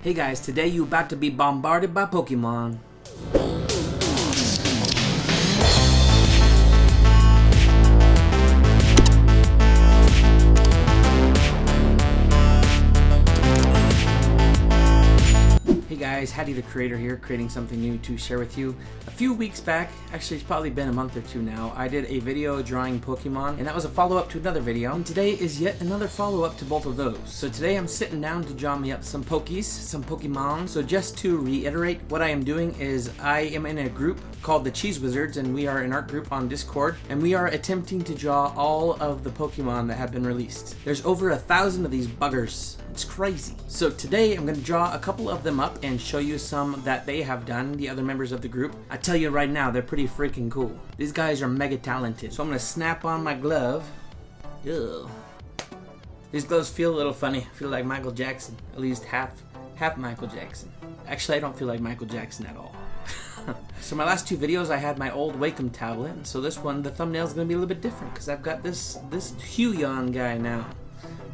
Hey guys, today you about to be bombarded by Pokemon. Hey guys, Haddy the creator here, creating something new to share with you. A few weeks back, actually it's probably been a month or two now, I did a video drawing Pokemon, and that was a follow-up to another video, and today is yet another follow-up to both of those. So today I'm sitting down to draw me up some Pokies, some Pokemon. So just to reiterate, what I am doing is I am in a group called the Cheese Wizards, and we are an art group on Discord, and we are attempting to draw all of the Pokemon that have been released. There's over 1,000 of these buggers. It's crazy. So today I'm going to draw a couple of them up and show you some that they have done, the other members of the group. I tell you right now, they're pretty freaking cool. These guys are mega talented. So I'm going to snap on my glove. Ugh. These gloves feel a little funny. I feel like Michael Jackson. At least half Michael Jackson. Actually, I don't feel like Michael Jackson at all. So my last two videos I had my old Wacom tablet, and so this one the thumbnail is going to be a little bit different because I've got this Huyon guy now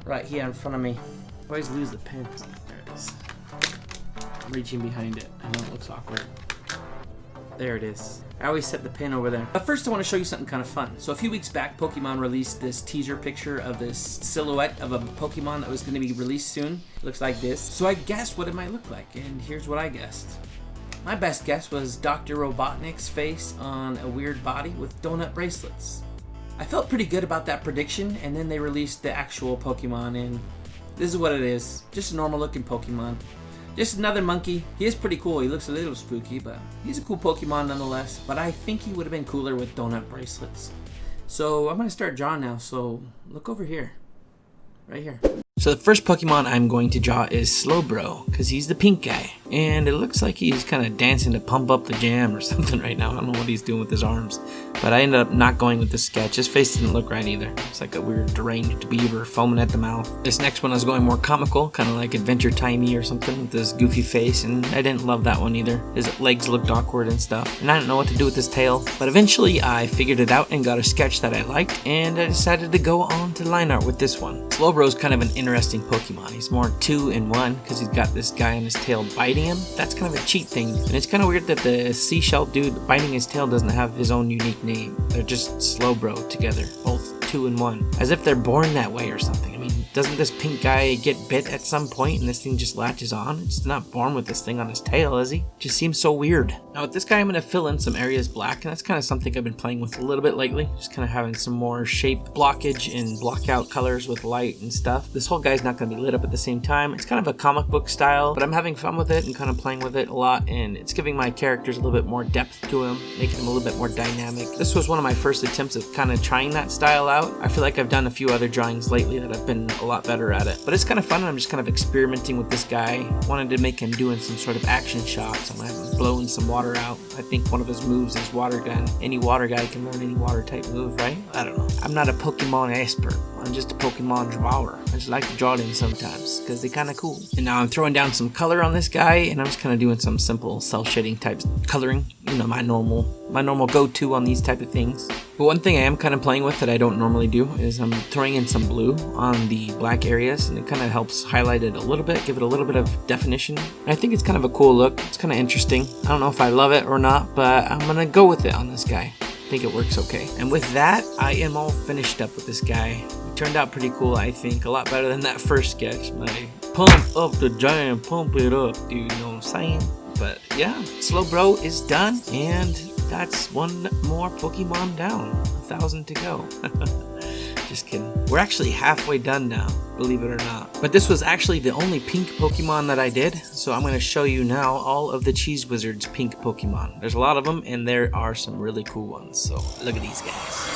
right here in front of me. I always lose the pen. There it is. I'm reaching behind it. I know it looks awkward. There it is. I always set the pin over there. But first I want to show you something kind of fun. So a few weeks back, Pokemon released this teaser picture of this silhouette of a Pokemon that was going to be released soon. It looks like this. So I guessed what it might look like, and here's what I guessed. My best guess was Dr. Robotnik's face on a weird body with donut bracelets. I felt pretty good about that prediction, and then they released the actual Pokemon, and this is what it is. Just a normal looking Pokemon. Just another monkey. He is pretty cool. He looks a little spooky, but he's a cool Pokemon nonetheless. But I think he would have been cooler with donut bracelets. So I'm going to start drawing now, so look over here. Right here. So the first Pokemon I'm going to draw is Slobro, because he's the pink guy. And it looks like he's kind of dancing to pump up the jam or something right now. I don't know what he's doing with his arms. But I ended up not going with the sketch. His face didn't look right either. It's like a weird deranged beaver foaming at the mouth. This next one I was going more comical, kind of like Adventure Timey or something with this goofy face. And I didn't love that one either. His legs looked awkward and stuff. And I didn't know what to do with his tail. But eventually I figured it out and got a sketch that I liked. And I decided to go on to line art with this one. Slobro's kind of an interesting Pokemon. He's more 2 in 1 because he's got this guy on his tail biting him. That's kind of a cheat thing. And it's kind of weird that the seashell dude biting his tail doesn't have his own unique name. They're just Slobro together, both 2 in 1. As if they're born that way or something. I mean, doesn't this pink guy get bit at some point and this thing just latches on? It's not born with this thing on his tail, is he? Just seems so weird. Now with this guy, I'm going to fill in some areas black, and that's kind of something I've been playing with a little bit lately. Just kind of having some more shape blockage and block out colors with light and stuff. This whole guy's not going to be lit up at the same time. It's kind of a comic book style, but I'm having fun with it and kind of playing with it a lot, and it's giving my characters a little bit more depth to them, making them a little bit more dynamic. This was one of my first attempts at kind of trying that style out. I feel like I've done a few other drawings lately that I've been a lot better at it, but it's kind of fun, and I'm just kind of experimenting with this guy. Wanted to make him doing some sort of action shots. I'm gonna have him blowing some water out. I think one of his moves is water gun. Any water guy can learn any water type move, right? I don't know. I'm not a Pokemon expert. I'm just a Pokemon drawer. I just like to draw them sometimes because they're kind of cool. And now I'm throwing down some color on this guy, and I'm just kind of doing some simple cell shading type coloring. You know, my normal go-to on these type of things. But one thing I am kind of playing with that I don't normally do is I'm throwing in some blue on the black areas, and it kind of helps highlight it a little bit, give it a little bit of definition. And I think it's kind of a cool look. It's kind of interesting. I don't know if I love it or not, but I'm gonna go with it on this guy. I think it works okay. And with that, I am all finished up with this guy. It turned out pretty cool, I think. A lot better than that first sketch. My pump up the jam, pump it up, dude, you know what I'm saying? But yeah, Slobro is done, and that's one more Pokemon down. 1,000 to go. Just kidding. We're actually halfway done now, believe it or not. But this was actually the only pink Pokemon that I did, so I'm going to show you now all of the Cheese Wizards pink Pokemon. There's a lot of them, and there are some really cool ones, so look at these guys.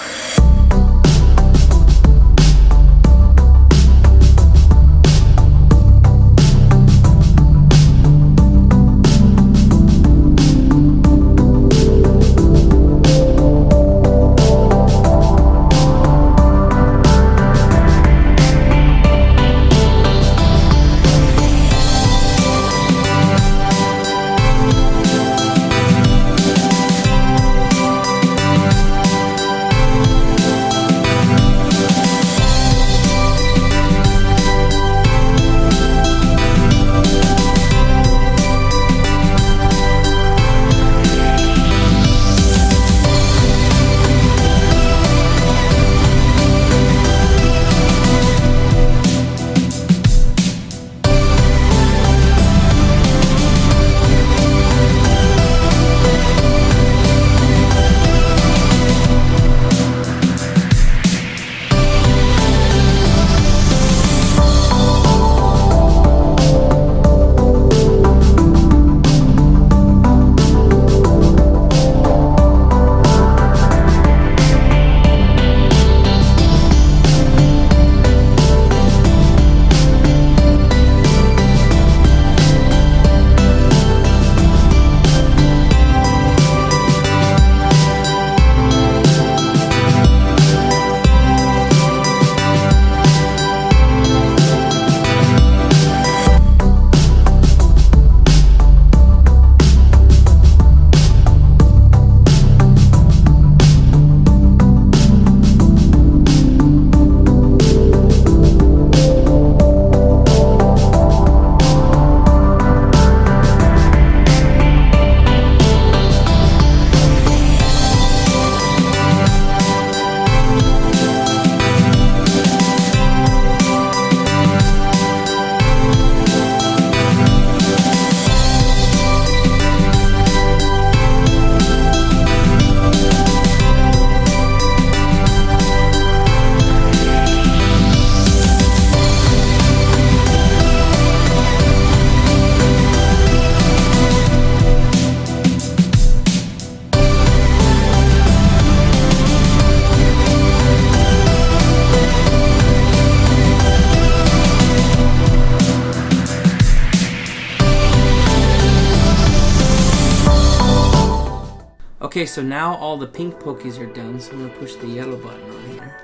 Okay, so now all the pink Pokies are done, so I'm gonna push the yellow button on here.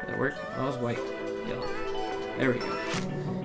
Did that work? Oh, it was white. Yellow. There we go.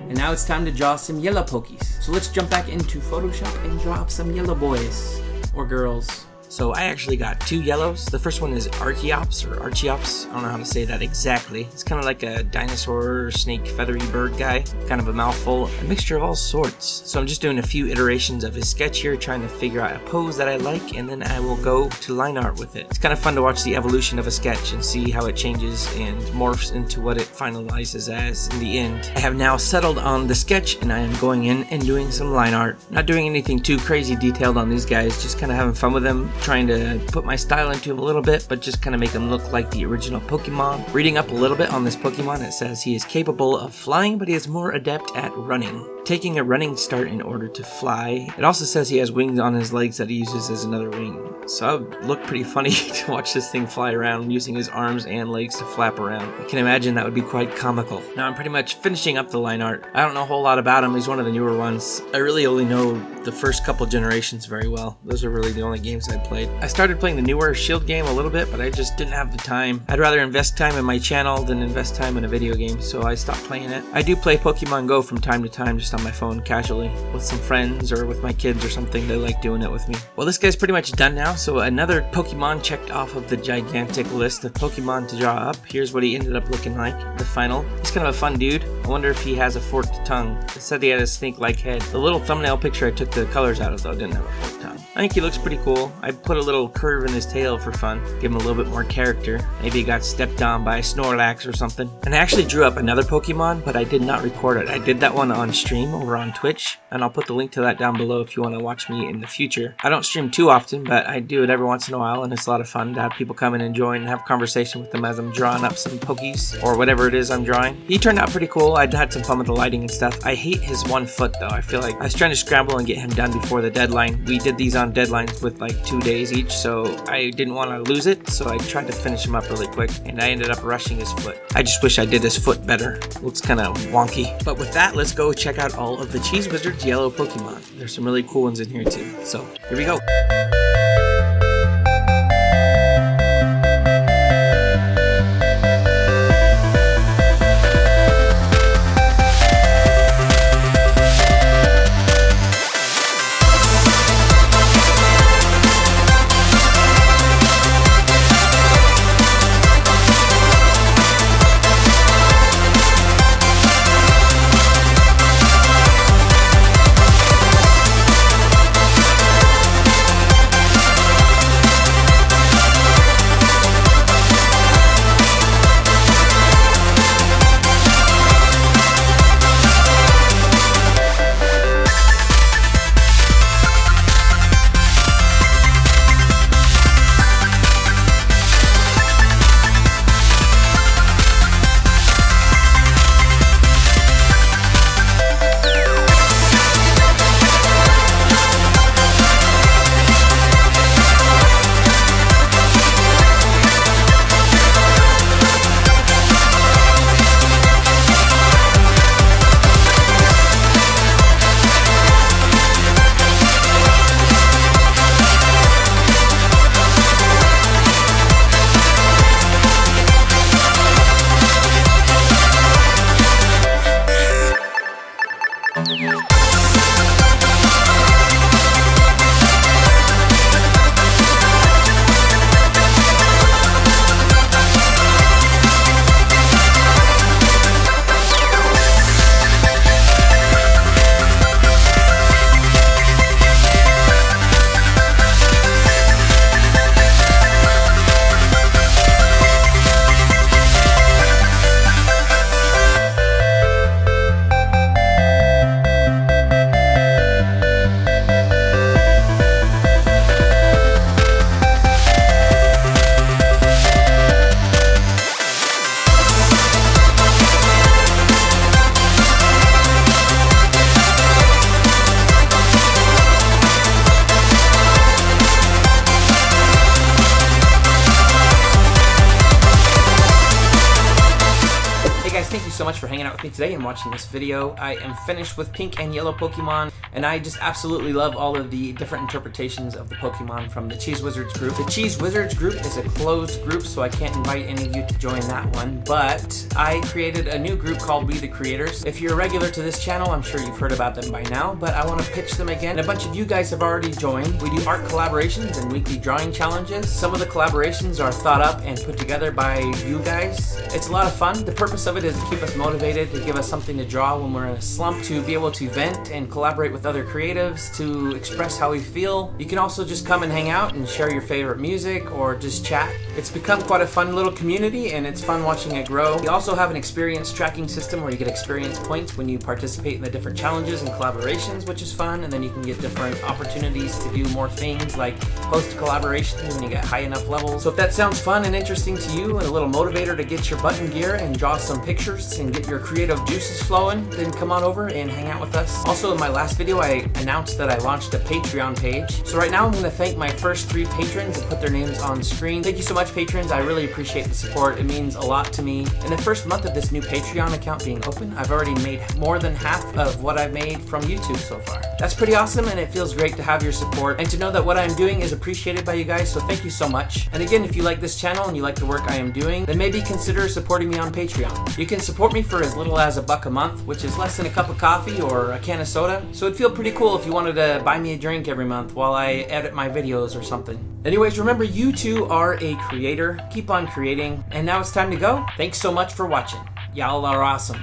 And now it's time to draw some yellow Pokies. So let's jump back into Photoshop and draw up some yellow boys. Or girls. So I actually got 2 yellows. The first one is Archeops or Archeops. I don't know how to say that exactly. It's kind of like a dinosaur, snake, feathery bird guy. Kind of a mouthful. A mixture of all sorts. So I'm just doing a few iterations of his sketch here, trying to figure out a pose that I like, and then I will go to line art with it. It's kind of fun to watch the evolution of a sketch and see how it changes and morphs into what it finalizes as in the end. I have now settled on the sketch, and I am going in and doing some line art. Not doing anything too crazy detailed on these guys, just kind of having fun with them. Trying to put my style into him a little bit, but just kind of make him look like the original Pokemon. Reading up a little bit on this Pokemon, it says he is capable of flying, but he is more adept at running, taking a running start in order to fly. It also says he has wings on his legs that he uses as another wing. So that would look pretty funny to watch this thing fly around using his arms and legs to flap around. I can imagine that would be quite comical. Now I'm pretty much finishing up the line art. I don't know a whole lot about him. He's one of the newer ones. I really only know the first couple generations very well. Those are really the only games I played. I started playing the newer Shield game a little bit, but I just didn't have the time. I'd rather invest time in my channel than invest time in a video game, so I stopped playing it. I do play Pokemon Go from time to time just on my phone casually with some friends or with my kids or something. They like doing it with me. Well, this guy's pretty much done now, so another Pokemon checked off of the gigantic list of Pokemon to draw up. Here's what he ended up looking like, the final. He's kind of a fun dude. I wonder if he has a forked tongue. It said he had a snake-like head. The little thumbnail picture I took the colors out of though didn't have a forked tongue. I think he looks pretty cool. I put a little curve in his tail for fun, give him a little bit more character. Maybe he got stepped on by a Snorlax or something. And I actually drew up another Pokemon, but I did not record it. I did that one on stream over on Twitch, and I'll put the link to that down below if you want to watch me in the future. I don't stream too often, but I do it every once in a while, and it's a lot of fun to have people come in and join and have conversation with them as I'm drawing up some Pokies or whatever it is I'm drawing. He turned out pretty cool. I had some fun with the lighting and stuff. I hate his 1 foot though. I feel like I was trying to scramble and get him done before the deadline. We did these on deadlines with like 2 days each, so I didn't want to lose it, so I tried to finish him up really quick, and I ended up rushing his foot. I just wish I did his foot better. Looks kind of wonky. But with that, let's go check out all of the Cheese Wizard's yellow Pokemon. There's some really cool ones in here too. So here we go. so much for hanging out with me today and watching this video. I am finished with pink and yellow Pokemon, and I just absolutely love all of the different interpretations of the Pokemon from the Cheese Wizards group. The Cheese Wizards group is a closed group, so I can't invite any of you to join that one, but I created a new group called We the Creators. If you're a regular to this channel, I'm sure you've heard about them by now, but I want to pitch them again. A bunch of you guys have already joined. We do art collaborations and weekly drawing challenges. Some of the collaborations are thought up and put together by you guys. It's a lot of fun. The purpose of it is to keep us motivated, to give us something to draw when we're in a slump, to be able to vent and collaborate with other creatives, to express how we feel. You can also just come and hang out and share your favorite music or just chat. It's become quite a fun little community, and it's fun watching it grow. We also have an experience tracking system where you get experience points when you participate in the different challenges and collaborations, which is fun, and then you can get different opportunities to do more things like post collaborations when you get high enough levels. So if that sounds fun and interesting to you and a little motivator to get your button gear and draw some pictures and get your creative juices flowing, then come on over and hang out with us. Also, in my last video, I announced that I launched a Patreon page. So right now I'm going to thank my first 3 patrons and put their names on screen. Thank you so much, patrons. I really appreciate the support. It means a lot to me. In the first month of this new Patreon account being open, I've already made more than half of what I've made from YouTube so far. That's pretty awesome, and it feels great to have your support and to know that what I'm doing is appreciated by you guys, so thank you so much. And again, if you like this channel and you like the work I am doing, then maybe consider supporting me on Patreon. You can support me for as little as $1 a month, which is less than a cup of coffee or a can of soda. So it'd feel pretty cool if you wanted to buy me a drink every month while I edit my videos or something. Anyways, remember, you too are a creator. Keep on creating. And now it's time to go. Thanks so much for watching. Y'all are awesome.